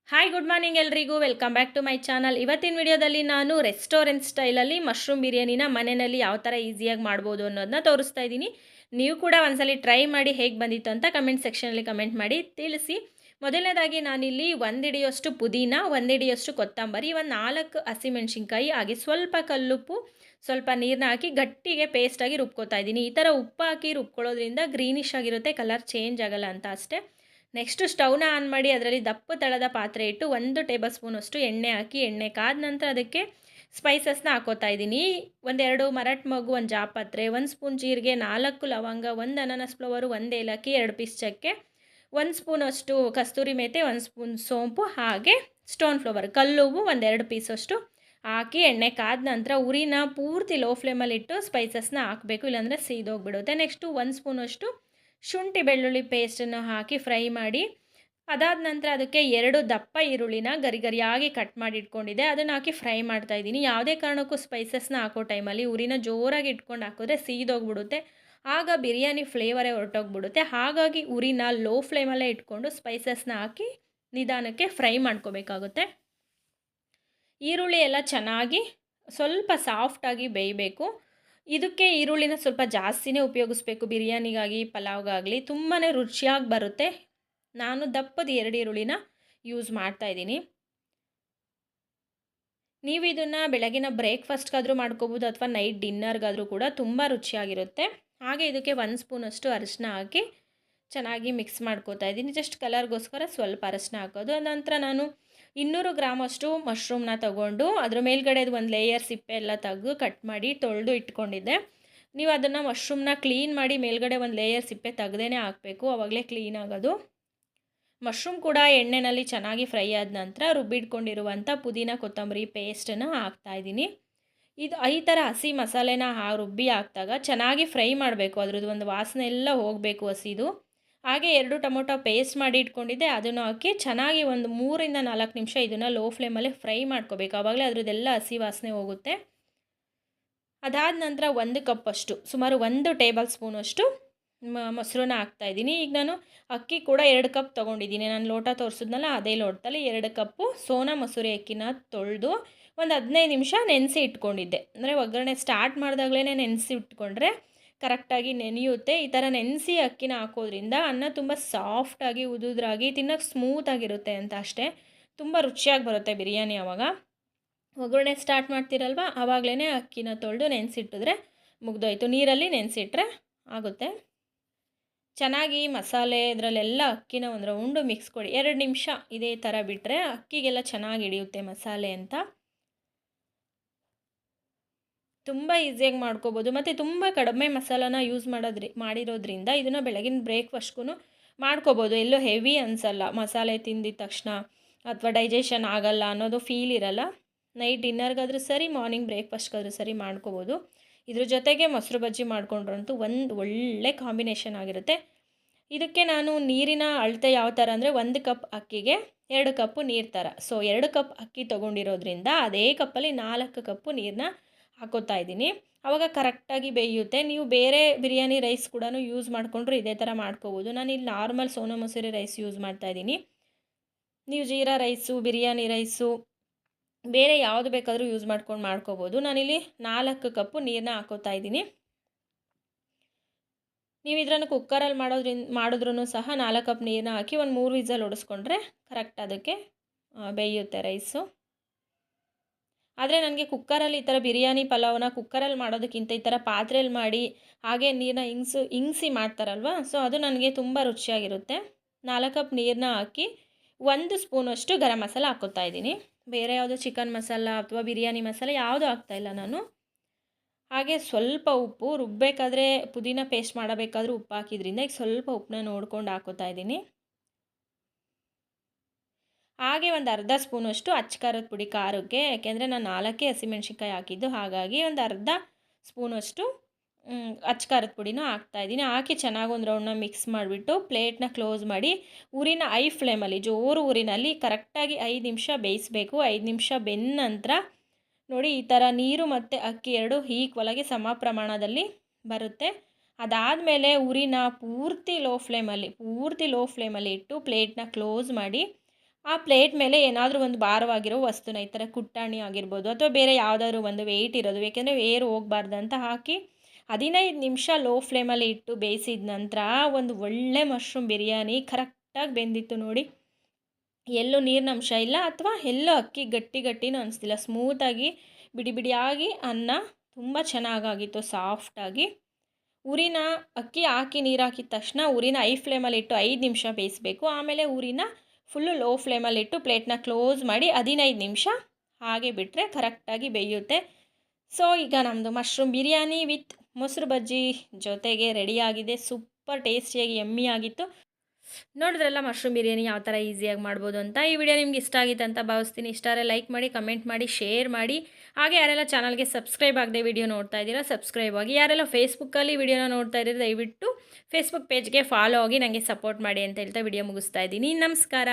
Hi good morning ಎಲ್ರಿಗೂ welcome back to my channel. ಇವತ್ತಿನ ವಿಡಿಯೋದಲ್ಲಿ ನಾನು ರೆಸ್ಟೋರೆಂಟ್ ಸ್ಟೈಲಲ್ಲಿ ಮಶ್ರೂಮ್ ಬಿರಿಯಾನಿನ ಮನೆಯಲ್ಲಿ ಯಾವ ಥರ ಈಸಿಯಾಗಿ ಮಾಡ್ಬೋದು ಅನ್ನೋದನ್ನ ತೋರಿಸ್ತಾ ಇದ್ದೀನಿ. ನೀವು ಕೂಡ ಒಂದ್ಸಲಿ ಟ್ರೈ ಮಾಡಿ ಹೇಗೆ ಬಂದಿತ್ತು ಅಂತ ಕಮೆಂಟ್ ಸೆಕ್ಷನಲ್ಲಿ ಕಮೆಂಟ್ ಮಾಡಿ ತಿಳಿಸಿ. ಮೊದಲನೇದಾಗಿ ನಾನಿಲ್ಲಿ ಒಂದಿಡಿಯಷ್ಟು ಪುದೀನ, ಒಂದಿಡಿಯಷ್ಟು ಕೊತ್ತಂಬರಿ, ಒಂದು 4 ಹಸಿಮೆಣ್ಸಿನ್ಕಾಯಿ, ಹಾಗೆ ಸ್ವಲ್ಪ ಕಲ್ಲುಪ್ಪು, ಸ್ವಲ್ಪ ನೀರನ್ನ ಹಾಕಿ ಗಟ್ಟಿಗೆ ಪೇಸ್ಟಾಗಿ ರುಬ್ಕೋತಾ ಇದ್ದೀನಿ. ಈ ಥರ ಉಪ್ಪು ಹಾಕಿ ರುಬ್ಕೊಳ್ಳೋದ್ರಿಂದ ಗ್ರೀನಿಶ್ ಆಗಿರುತ್ತೆ, ಕಲರ್ ಚೇಂಜ್ ಆಗಲ್ಲ ಅಂತ ಅಷ್ಟೇ. ನೆಕ್ಸ್ಟು ಸ್ಟವ್ನ ಆನ್ ಮಾಡಿ ಅದರಲ್ಲಿ ದಪ್ಪ ತಳದ ಪಾತ್ರೆ ಇಟ್ಟು 1 ಟೇಬಲ್ ಸ್ಪೂನಷ್ಟು ಎಣ್ಣೆ ಹಾಕಿ, ಎಣ್ಣೆ ಕಾದ ನಂತರ ಅದಕ್ಕೆ ಸ್ಪೈಸಸ್ನ ಹಾಕೋತಾ ಇದ್ದೀನಿ. 1-2 ಮರಾಠ ಮೊಗ್ಗು, 1 ಜಾಪತ್ರೆ, 1 ಸ್ಪೂನ್ ಜೀರಿಗೆ, 4 ಲವಂಗ, 1 ಅನಾನಸ್ ಫ್ಲವರು, 1 ಏಲಕ್ಕಿ, 2 ಪೀಸ್ ಚಕ್ಕೆ, 1 ಸ್ಪೂನಷ್ಟು ಕಸ್ತೂರಿ ಮೇಥಿ, 1 ಸ್ಪೂನ್ ಸೋಂಪು, ಹಾಗೆ ಸ್ಟೋನ್ ಫ್ಲವರ್ ಕಲ್ಲುವು 1-2 ಪೀಸಷ್ಟು ಹಾಕಿ ಎಣ್ಣೆ ಕಾದ ನಂತರ ಉರಿನ ಪೂರ್ತಿ ಲೋ ಫ್ಲೇಮಲ್ಲಿ ಇಟ್ಟು ಸ್ಪೈಸಸ್ನ ಹಾಕಬೇಕು, ಇಲ್ಲಾಂದರೆ ಸೀದೋಗಿಬಿಡುತ್ತೆ. ನೆಕ್ಸ್ಟು 1 ಸ್ಪೂನಷ್ಟು ಶುಂಠಿ ಬೆಳ್ಳುಳ್ಳಿ ಪೇಸ್ಟನ್ನು ಹಾಕಿ ಫ್ರೈ ಮಾಡಿ, ಅದಾದ ನಂತರ ಅದಕ್ಕೆ 2 ದಪ್ಪ ಈರುಳ್ಳಿನ ಗರಿಗರಿಯಾಗಿ ಕಟ್ ಮಾಡಿ ಇಟ್ಕೊಂಡಿದ್ದೆ, ಅದನ್ನು ಹಾಕಿ ಫ್ರೈ ಮಾಡ್ತಾಯಿದ್ದೀನಿ. ಯಾವುದೇ ಕಾರಣಕ್ಕೂ ಸ್ಪೈಸಸ್ನ ಹಾಕೋ ಟೈಮಲ್ಲಿ ಉರಿನ ಜೋರಾಗಿ ಇಟ್ಕೊಂಡು ಹಾಕಿದ್ರೆ ಸೀದೋಗ್ಬಿಡುತ್ತೆ, ಆಗ ಬಿರಿಯಾನಿ ಫ್ಲೇವರೇ ಹೊರಟೋಗ್ಬಿಡುತ್ತೆ. ಹಾಗಾಗಿ ಉರಿನ ಲೋ ಫ್ಲೇಮಲ್ಲೇ ಇಟ್ಕೊಂಡು ಸ್ಪೈಸಸ್ನ ಹಾಕಿ ನಿಧಾನಕ್ಕೆ ಫ್ರೈ ಮಾಡ್ಕೋಬೇಕಾಗುತ್ತೆ. ಈರುಳ್ಳಿ ಎಲ್ಲ ಚೆನ್ನಾಗಿ ಸ್ವಲ್ಪ ಸಾಫ್ಟಾಗಿ ಬೇಯಬೇಕು. ಇದಕ್ಕೆ ಈರುಳ್ಳಿನ ಸ್ವಲ್ಪ ಜಾಸ್ತಿನೇ ಉಪಯೋಗಿಸ್ಬೇಕು, ಬಿರಿಯಾನಿಗಾಗಿ ಪಲಾವ್ಗಾಗಲಿ ತುಂಬಾ ರುಚಿಯಾಗಿ ಬರುತ್ತೆ. ನಾನು ದಪ್ಪದ 2 ಈರುಳ್ಳಿನ ಯೂಸ್ ಮಾಡ್ತಾಯಿದ್ದೀನಿ. ನೀವು ಇದನ್ನು ಬೆಳಗಿನ ಬ್ರೇಕ್ಫಾಸ್ಟ್ಗಾದರೂ ಮಾಡ್ಕೋಬೋದು ಅಥವಾ ನೈಟ್ ಡಿನ್ನರ್ಗಾದರೂ ಕೂಡ ತುಂಬ ರುಚಿಯಾಗಿರುತ್ತೆ. ಹಾಗೆ ಇದಕ್ಕೆ 1 ಸ್ಪೂನಷ್ಟು ಅರಿಶಿನ ಹಾಕಿ ಚೆನ್ನಾಗಿ ಮಿಕ್ಸ್ ಮಾಡ್ಕೋತಾ ಇದ್ದೀನಿ. ಜಸ್ಟ್ ಕಲರ್ಗೋಸ್ಕರ ಸ್ವಲ್ಪ ಅರಿಶಿನ ಹಾಕೋದು. ನಂತರ ನಾನು 200 ಗ್ರಾಮಷ್ಟು ಮಶ್ರೂಮ್ನ ತೊಗೊಂಡು ಅದ್ರ ಮೇಲ್ಗಡೆದು ಒಂದು ಲೇಯರ್ ಸಿಪ್ಪೆ ಎಲ್ಲ ತೆಗೆದು ಕಟ್ ಮಾಡಿ ತೊಳೆದು ಇಟ್ಕೊಂಡಿದ್ದೆ. ನೀವು ಅದನ್ನು ಮಶ್ರೂಮ್ನ ಕ್ಲೀನ್ ಮಾಡಿ ಮೇಲ್ಗಡೆ ಒಂದು ಲೇಯರ್ ಸಿಪ್ಪೆ ತೆಗ್ದೇ ಹಾಕಬೇಕು, ಆವಾಗಲೇ ಕ್ಲೀನ್ ಆಗೋದು. ಮಶ್ರೂಮ್ ಕೂಡ ಎಣ್ಣೆಯಲ್ಲಿ ಚೆನ್ನಾಗಿ ಫ್ರೈ ಆದ ನಂತರ ರುಬ್ಬಿಟ್ಕೊಂಡಿರುವಂಥ ಪುದೀನ ಕೊತ್ತಂಬರಿ ಪೇಸ್ಟನ್ನು ಹಾಕ್ತಾಯಿದ್ದೀನಿ. ಈ ಥರ ಹಸಿ ಮಸಾಲೆನ ರುಬ್ಬಿ ಹಾಕಿದಾಗ ಚೆನ್ನಾಗಿ ಫ್ರೈ ಮಾಡಬೇಕು, ಅದ್ರದ್ದು ಒಂದು ವಾಸನೆ ಎಲ್ಲ ಹೋಗಬೇಕು ಹಸಿದು. ಹಾಗೆ 2 ಟೊಮೊಟೊ ಪೇಸ್ಟ್ ಮಾಡಿ ಇಟ್ಕೊಂಡಿದ್ದೆ, ಅದನ್ನು ಹಾಕಿ ಚೆನ್ನಾಗಿ ಒಂದು 3-4 ನಿಮಿಷ ಇದನ್ನು ಲೋ ಫ್ಲೇಮಲ್ಲಿ ಫ್ರೈ ಮಾಡ್ಕೋಬೇಕು, ಆವಾಗಲೇ ಅದ್ರದ್ದೆಲ್ಲ ಹಸಿ ವಾಸನೆ ಹೋಗುತ್ತೆ. ಅದಾದ ನಂತರ 1 ಕಪ್ಪಷ್ಟು, ಸುಮಾರು 1 ಟೇಬಲ್ ಸ್ಪೂನಷ್ಟು ಮೊಸರನ್ನ ಹಾಕ್ತಾಯಿದ್ದೀನಿ. ಈಗ ನಾನು ಅಕ್ಕಿ ಕೂಡ 2 ಕಪ್ ತೊಗೊಂಡಿದ್ದೀನಿ. ನಾನು ಲೋಟ ತೋರಿಸಿದ್ನಲ್ಲ ಅದೇ ಲೋಟದಲ್ಲಿ 2 ಕಪ್ಪು ಸೋನಾ ಮಸೂರಿ ಅಕ್ಕಿನ ತೊಳೆದು ಒಂದು 15 ನಿಮಿಷ ನೆನೆಸಿ ಇಟ್ಕೊಂಡಿದ್ದೆ. ಅಂದರೆ ಒಗ್ಗರಣೆ ಸ್ಟಾರ್ಟ್ ಮಾಡಿದಾಗಲೇ ನೆನೆಸಿ ಇಟ್ಕೊಂಡ್ರೆ ಕರೆಕ್ಟಾಗಿ ನೆನೆಯುತ್ತೆ. ಈ ಥರ ನೆನೆಸಿ ಅಕ್ಕಿನ ಹಾಕೋದ್ರಿಂದ ಅನ್ನ ತುಂಬ ಸಾಫ್ಟಾಗಿ ಉದುದ್ರಾಗಿ ತಿನ್ನೋಕ್ಕೆ ಸ್ಮೂತಾಗಿರುತ್ತೆ ಅಂತ ಅಷ್ಟೇ. ತುಂಬ ರುಚಿಯಾಗಿ ಬರುತ್ತೆ ಬಿರಿಯಾನಿ. ಆವಾಗ ಒಗ್ಗರಣೆ ಸ್ಟಾರ್ಟ್ ಮಾಡ್ತಿರಲ್ವ ಆವಾಗಲೇ ಅಕ್ಕಿನ ತೊಳೆದು ನೆನೆಸಿಟ್ಟಿದ್ರೆ ಮುಗ್ದೋಯ್ತು. ನೀರಲ್ಲಿ ನೆನೆಸಿಟ್ರೆ ಆಗುತ್ತೆ. ಚೆನ್ನಾಗಿ ಮಸಾಲೆ ಇದರಲ್ಲೆಲ್ಲ ಅಕ್ಕಿನ ಒಂದು ರೌಂಡು ಮಿಕ್ಸ್ ಕೊಡಿ. 2 ನಿಮಿಷ ಇದೇ ಥರ ಬಿಟ್ಟರೆ ಅಕ್ಕಿಗೆಲ್ಲ ಚೆನ್ನಾಗಿ ಹಿಡಿಯುತ್ತೆ ಮಸಾಲೆ ಅಂತ. ತುಂಬ ಈಸಿಯಾಗಿ ಮಾಡ್ಕೋಬೋದು ಮತ್ತು ತುಂಬ ಕಡಿಮೆ ಮಸಾಲಾನ ಯೂಸ್ ಮಾಡಿರೋದ್ರಿಂದ ಇದನ್ನು ಬೆಳಗಿನ ಬ್ರೇಕ್ಫಾಸ್ಟ್ಗೂ ಮಾಡ್ಕೋಬೋದು. ಎಲ್ಲೂ ಹೆವಿ ಅನಿಸಲ್ಲ, ಮಸಾಲೆ ತಿಂದಿದ ತಕ್ಷಣ ಅಥವಾ ಡೈಜೆಷನ್ ಆಗಲ್ಲ ಅನ್ನೋದು ಫೀಲ್ ಇರಲ್ಲ. ನೈಟ್ ಡಿನ್ನರ್ಗಾದರೂ ಸರಿ, ಮಾರ್ನಿಂಗ್ ಬ್ರೇಕ್ಫಾಸ್ಟ್ಗಾದರೂ ಸರಿ ಮಾಡ್ಕೋಬೋದು. ಇದ್ರ ಜೊತೆಗೆ ಮೊಸರು ಬಜ್ಜಿ ಮಾಡ್ಕೊಂಡ್ರಂತೂ ಒಂದು ಒಳ್ಳೆ ಕಾಂಬಿನೇಷನ್ ಆಗಿರುತ್ತೆ. ಇದಕ್ಕೆ ನಾನು ನೀರಿನ ಅಳತೆ ಯಾವ ಥರ ಅಂದರೆ 1 ಕಪ್ ಅಕ್ಕಿಗೆ 2 ಕಪ್ಪು ನೀರು ಥರ. ಸೊ 2 ಕಪ್ ಅಕ್ಕಿ ತೊಗೊಂಡಿರೋದ್ರಿಂದ ಅದೇ ಕಪ್ಪಲ್ಲಿ 4 ಕಪ್ಪು ನೀರನ್ನ ಹಾಕೋತಾ ಇದ್ದೀನಿ. ಆವಾಗ ಕರೆಕ್ಟಾಗಿ ಬೇಯುತ್ತೆ. ನೀವು ಬೇರೆ ಬಿರಿಯಾನಿ ರೈಸ್ ಕೂಡ ಯೂಸ್ ಮಾಡಿಕೊಂಡ್ರು ಇದೇ ಥರ ಮಾಡ್ಕೋಬೋದು. ನಾನಿಲ್ಲಿ normal Sona Masuri rice use ಮಾಡ್ತಾಯಿದ್ದೀನಿ. ನೀವು ಜೀರಾ ರೈಸು, ಬಿರಿಯಾನಿ ರೈಸು ಬೇರೆ ಯಾವುದು ಬೇಕಾದರೂ ಯೂಸ್ ಮಾಡ್ಕೋಬೋದು. ನಾನಿಲ್ಲಿ 4 ಕಪ್ಪು ನೀರನ್ನ ಹಾಕೋತಾ ಇದ್ದೀನಿ. ನೀವು ಇದನ್ನು ಕುಕ್ಕರಲ್ಲಿ ಮಾಡಿದ್ರೂ ಸಹ 4 ಕಪ್ ನೀರನ್ನ ಹಾಕಿ ಒಂದು 3 ವಿಸಲ್ ಹೊಡೆಸ್ಕೊಂಡ್ರೆ ಕರೆಕ್ಟ್ ಅದಕ್ಕೆ ಬೇಯುತ್ತೆ ರೈಸು. ಆದರೆ ನನಗೆ ಕುಕ್ಕರಲ್ಲಿ ಈ ಥರ ಬಿರಿಯಾನಿ ಪಲಾವ್ನ ಕುಕ್ಕರಲ್ಲಿ ಮಾಡೋದಕ್ಕಿಂತ ಈ ಥರ ಪಾತ್ರೆಯಲ್ಲಿ ಮಾಡಿ ಹಾಗೆ ನೀರನ್ನ ಇಂಗಿಸಿ ಮಾಡ್ತಾರಲ್ವ, ಸೊ ಅದು ನನಗೆ ತುಂಬ ರುಚಿಯಾಗಿರುತ್ತೆ. 4 ಕಪ್ ನೀರನ್ನ ಹಾಕಿ 1 ಸ್ಪೂನಷ್ಟು ಗರಂ ಮಸಾಲ ಹಾಕ್ಕೋತಾ ಇದ್ದೀನಿ. ಬೇರೆ ಯಾವುದು ಚಿಕನ್ ಮಸಾಲ ಅಥವಾ ಬಿರಿಯಾನಿ ಮಸಾಲ ಯಾವುದು ಹಾಕ್ತಾಯಿಲ್ಲ ನಾನು. ಹಾಗೆ ಸ್ವಲ್ಪ ಉಪ್ಪು, ರುಬ್ಬಬೇಕಾದ್ರೆ ಪುದೀನ ಪೇಸ್ಟ್ ಮಾಡಬೇಕಾದ್ರೂ ಉಪ್ಪು ಹಾಕಿದ್ರಿಂದ ಈಗ ಸ್ವಲ್ಪ ಉಪ್ಪನ್ನ ನೋಡ್ಕೊಂಡು ಹಾಕೋತಾ ಇದ್ದೀನಿ. ಹಾಗೆ ಒಂದು ಅರ್ಧ ಸ್ಪೂನಷ್ಟು ಅಚ್ಚ ಪುಡಿ ಖಾರಕ್ಕೆ, ಯಾಕೆಂದರೆ ನಾನು 4 ಹಸಿಮೆಣ್ಸಿನ್ಕಾಯಿ ಹಾಕಿದ್ದು, ಹಾಗಾಗಿ ಒಂದು ಅರ್ಧ ಸ್ಪೂನಷ್ಟು ಅಚ್ಚ ಪುಡಿನೂ ಹಾಕ್ತಾಯಿದ್ದೀನಿ. ಹಾಕಿ ಚೆನ್ನಾಗಿ ಒಂದು ರೌಂಡ್ನ ಮಿಕ್ಸ್ ಮಾಡಿಬಿಟ್ಟು ಪ್ಲೇಟ್ನ ಕ್ಲೋಸ್ ಮಾಡಿ ಊರಿನ ಐ ಫ್ಲೇಮಲ್ಲಿ, ಜೋರು ಊರಿನಲ್ಲಿ ಕರೆಕ್ಟಾಗಿ 5 ನಿಮಿಷ ಬೇಯಿಸಬೇಕು. 5 ನಿಮಿಷ ಬೆಂದ ನಂತರ ನೋಡಿ ಈ ಥರ ನೀರು ಮತ್ತು ಅಕ್ಕಿ 2 ಈಕ್ವಲಾಗಿ ಸಮ ಪ್ರಮಾಣದಲ್ಲಿ ಬರುತ್ತೆ. ಅದಾದಮೇಲೆ ಉರಿನ ಪೂರ್ತಿ ಲೋ ಫ್ಲೇಮಲ್ಲಿ ಇಟ್ಟು ಪ್ಲೇಟ್ನ ಕ್ಲೋಸ್ ಮಾಡಿ ಆ ಪ್ಲೇಟ್ ಮೇಲೆ ಏನಾದರೂ ಒಂದು ಭಾರವಾಗಿರೋ ವಸ್ತುನ ಈ ಥರ ಕುಟ್ಟಾಣಿ ಆಗಿರ್ಬೋದು ಅಥವಾ ಬೇರೆ ಯಾವುದಾದ್ರೂ ಒಂದು ವೆಯ್ಟ್ ಇರೋದು, ಏಕೆಂದರೆ ಏರು ಹೋಗಬಾರ್ದಂತ ಹಾಕಿ 15 ನಿಮಿಷ ಲೋ ಫ್ಲೇಮಲ್ಲಿ ಇಟ್ಟು ಬೇಯಿಸಿದ ನಂತರ ಒಂದು ಒಳ್ಳೆ ಮಶ್ರೂಮ್ ಬಿರಿಯಾನಿ ಕರೆಕ್ಟಾಗಿ ಬೆಂದಿತ್ತು ನೋಡಿ. ಎಲ್ಲೂ ನೀರಿನಂಶ ಇಲ್ಲ ಅಥವಾ ಎಲ್ಲೂ ಅಕ್ಕಿ ಗಟ್ಟಿ ಗಟ್ಟಿನೂ ಅನಿಸ್ತಿಲ್ಲ. ಸ್ಮೂತಾಗಿ ಬಿಡಿ ಬಿಡಿಯಾಗಿ ಅನ್ನ ತುಂಬ ಚೆನ್ನಾಗಾಗಿತ್ತು, ಸಾಫ್ಟಾಗಿ. ಉರಿನ ಅಕ್ಕಿ ಹಾಕಿ ನೀರು ಹಾಕಿದ ತಕ್ಷಣ ಉರಿನ ಐ ಫ್ಲೇಮಲ್ಲಿ ಇಟ್ಟು 5 ನಿಮಿಷ ಬೇಯಿಸಬೇಕು. ಆಮೇಲೆ ಉರಿನ ಫುಲ್ಲು ಲೋ ಫ್ಲೇಮಲ್ಲಿಟ್ಟು ಪ್ಲೇಟ್ನ ಕ್ಲೋಸ್ ಮಾಡಿ 15 ನಿಮಿಷ ಹಾಗೆ ಬಿಟ್ಟರೆ ಕರೆಕ್ಟಾಗಿ ಬೇಯುತ್ತೆ. ಸೊ ಈಗ ನಮ್ಮದು ಮಶ್ರೂಮ್ ಬಿರಿಯಾನಿ ವಿತ್ ಮೊಸರು ಬಜ್ಜಿ ಜೊತೆಗೆ ರೆಡಿಯಾಗಿದೆ. ಸೂಪರ್ ಟೇಸ್ಟಿಯಾಗಿ ಯಮ್ಮಿ ಆಗಿತ್ತು. ನೋಡಿದ್ರಲ್ಲ ಮಶ್ರೂಮ್ ಬಿರಿಯಾನಿ ಯಾವ ಥರ ಈಸಿಯಾಗಿ ಮಾಡ್ಬೋದು ಅಂತ. ಈ ವಿಡಿಯೋ ನಿಮ್ಗೆ ಇಷ್ಟ ಆಗಿತ್ತು ಅಂತ ಭಾವಿಸ್ತೀನಿ. ಇಷ್ಟ ಆದರೆ ಲೈಕ್ ಮಾಡಿ, ಕಮೆಂಟ್ ಮಾಡಿ, ಶೇರ್ ಮಾಡಿ. ಹಾಗೆ ಯಾರೆಲ್ಲ ಚಾನಲ್ಗೆ ಸಬ್ಸ್ಕ್ರೈಬ್ ಆಗದೆ ವಿಡಿಯೋ ನೋಡ್ತಾ ಇದ್ದೀರಾ ಸಬ್ಸ್ಕ್ರೈಬ್ ಆಗಿ. ಯಾರೆಲ್ಲ ಫೇಸ್ಬುಕ್ಕಲ್ಲಿ ವಿಡಿಯೋನ ನೋಡ್ತಾ ಇದ್ದೀರಾ ದಯವಿಟ್ಟು ಫೇಸ್ಬುಕ್ ಪೇಜ್ಗೆ ಫಾಲೋ ಆಗಿ ನನಗೆ ಸಪೋರ್ಟ್ ಮಾಡಿ ಅಂತ ಹೇಳ್ತಾ ವಿಡಿಯೋ ಮುಗಿಸ್ತಾ ಇದ್ದೀನಿ. ನಮಸ್ಕಾರ.